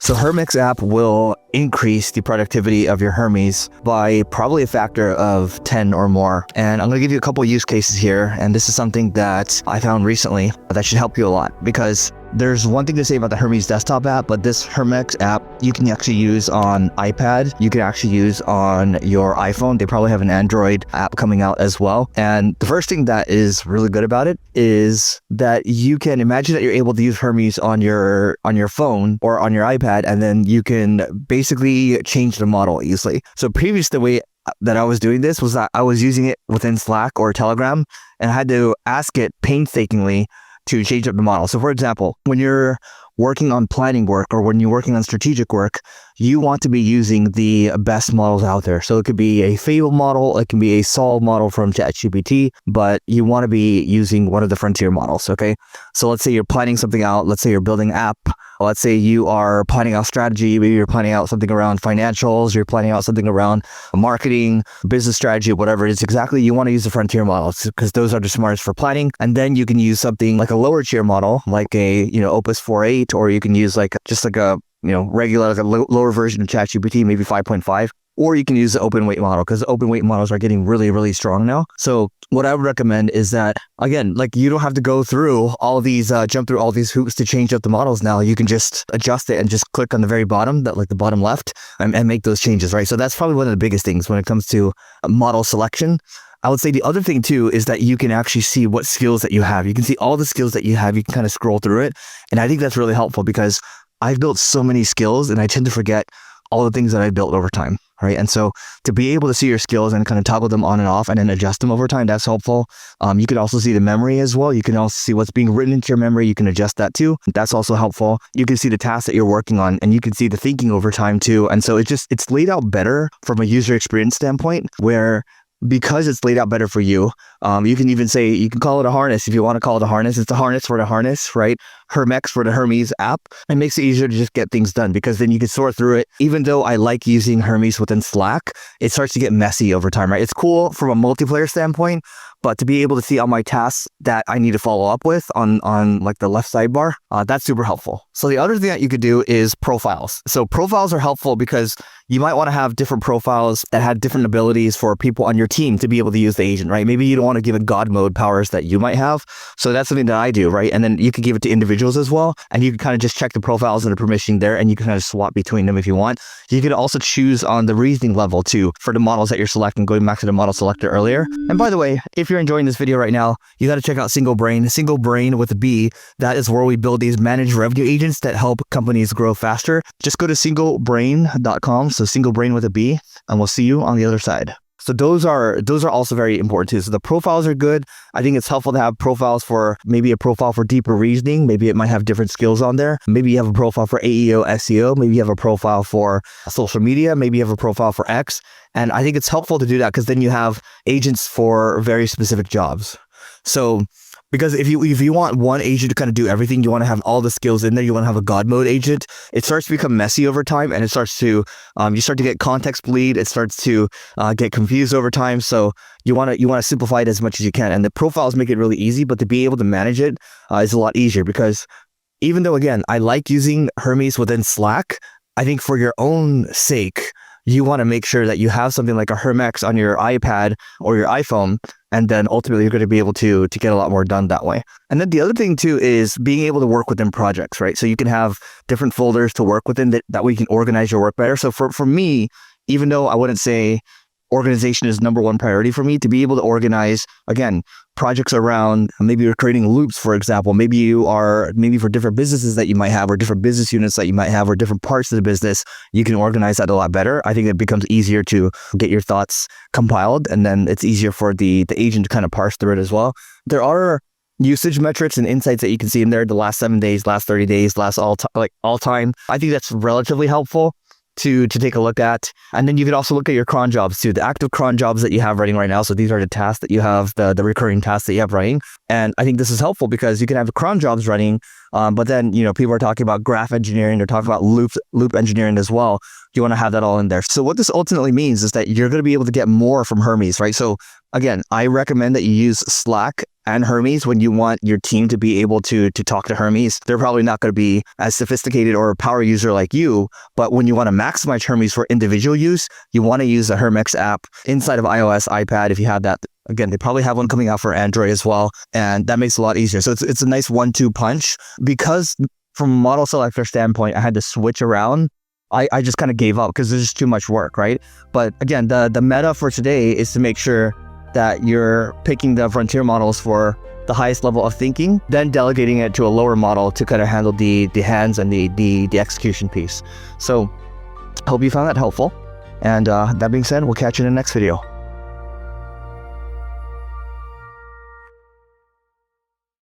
So Hermes app will increase the productivity of your Hermes by probably a factor of 10 or more. And I'm going to give you a couple use cases here. And this is something that I found recently that should help you a lot, because there's one thing to say about the Hermes desktop app, but this Hermes app you can actually use on iPad. You can actually use on your iPhone. They probably have an Android app coming out as well. And the first thing that is really good about it is that you can imagine that you're able to use Hermes on your phone or on your iPad, and then you can basically change the model easily. So previous, the way that I was doing this was that I was using it within Slack or Telegram, and I had to ask it painstakingly to change up the model. So for example, when you're working on planning work or when you're working on strategic work, you want to be using the best models out there. So it could be a Fable model, it can be a Sol model from ChatGPT, but you want to be using one of the frontier models, okay? So let's say you're planning something out, let's say you're building an app, let's say you are planning out strategy, maybe you're planning out something around financials, you're planning out something around marketing, business strategy, whatever it is exactly, you want to use the frontier models because those are the smartest for planning. And then you can use something like a lower tier model, like a, Opus 4.8, or you can use just like a, regular, like a lower version of ChatGPT, maybe 5.5. Or you can use the open weight model, because the open weight models are getting really, really strong now. So what I would recommend is that, again, like you don't have to go through all these, jump through all these hoops to change up the models now. You can just adjust it and just click on the very bottom, the bottom left, and make those changes, right? So that's probably one of the biggest things when it comes to model selection. I would say the other thing too is that you can actually see what skills that you have. You can see all the skills that you have. You can kind of scroll through it. And I think that's really helpful, because I've built so many skills and I tend to forget all the things that I built over time, right? And so to be able to see your skills and kind of toggle them on and off and then adjust them over time, that's helpful. You can also see the memory as well. You can also see what's being written into your memory. You can adjust that too. That's also helpful. You can see the tasks that you're working on, and you can see the thinking over time too. And so it's laid out better from a user experience standpoint, where because it's laid out better for you, you can even say, you can call it a harness if you want to call it a harness. It's a harness for the harness, right? Hermes for the Hermes app. It makes it easier to just get things done, because then you can sort through it. Even though I like using Hermes within Slack, it starts to get messy over time, right? It's cool from a multiplayer standpoint, but to be able to see all my tasks that I need to follow up with on like the left sidebar, that's super helpful. So the other thing that you could do is profiles. So profiles are helpful because you might want to have different profiles that have different abilities for people on your team to be able to use the agent, right? Maybe you don't want to give it God mode powers that you might have. So that's something that I do, right? And then you can give it to individuals as well. And you can kind of just check the profiles and the permission there, and you can kind of swap between them if you want. You can also choose on the reasoning level too for the models that you're selecting, going back to the model selector earlier. And by the way, if you're enjoying this video right now, you got to check out Single Brain with a B. That is where we build these managed revenue agents that help companies grow faster. Just go to singlebrain.com. So Single Brain with a B, and we'll see you on the other side. So those are also very important too. So the profiles are good. I think it's helpful to have profiles for, maybe a profile for deeper reasoning. Maybe it might have different skills on there. Maybe you have a profile for AEO, SEO. Maybe you have a profile for social media. Maybe you have a profile for X. And I think it's helpful to do that, because then you have agents for very specific jobs. So because if you want one agent to kind of do everything, you want to have all the skills in there, you want to have a God mode agent, it starts to become messy over time, and it starts to, you start to get context bleed, it starts to get confused over time. So you want to simplify it as much as you can. And the profiles make it really easy, but to be able to manage it is a lot easier, because even though, again, I like using Hermes within Slack, I think for your own sake, you want to make sure that you have something like a Hermes on your iPad or your iPhone, and then ultimately you're going to be able to get a lot more done that way. And then the other thing too is being able to work within projects, right? So you can have different folders to work within that way you can organize your work better. So for me, even though I wouldn't say organization is number one priority for me, to be able to organize, again, projects around, maybe you're creating loops, for example, maybe for different businesses that you might have, or different business units that you might have, or different parts of the business, you can organize that a lot better. I think it becomes easier to get your thoughts compiled, and then it's easier for the agent to kind of parse through it as well. There are usage metrics and insights that you can see in there, the last 7 days, last 30 days, last all time. I think that's relatively helpful to take a look at. And then you can also look at your cron jobs too, the active cron jobs that you have running right now. So these are the tasks that you have, the recurring tasks that you have running. And I think this is helpful, because you can have cron jobs running, but then, people are talking about graph engineering, they're talking about loop engineering as well. You want to have that all in there. So what this ultimately means is that you're going to be able to get more from Hermes, right? So again, I recommend that you use Slack and Hermes, when you want your team to be able to talk to Hermes, they're probably not going to be as sophisticated or a power user like you. But when you want to maximize Hermes for individual use, you want to use the Hermes app inside of iOS, iPad, if you have that. Again, they probably have one coming out for Android as well, and that makes it a lot easier. So it's a nice 1-2 punch. Because from a model selector standpoint, I had to switch around. I just kind of gave up because there's just too much work, right? But again, the meta for today is to make sure that you're picking the frontier models for the highest level of thinking, then delegating it to a lower model to kind of handle the hands and the execution piece. So I hope you found that helpful. And that being said, we'll catch you in the next video.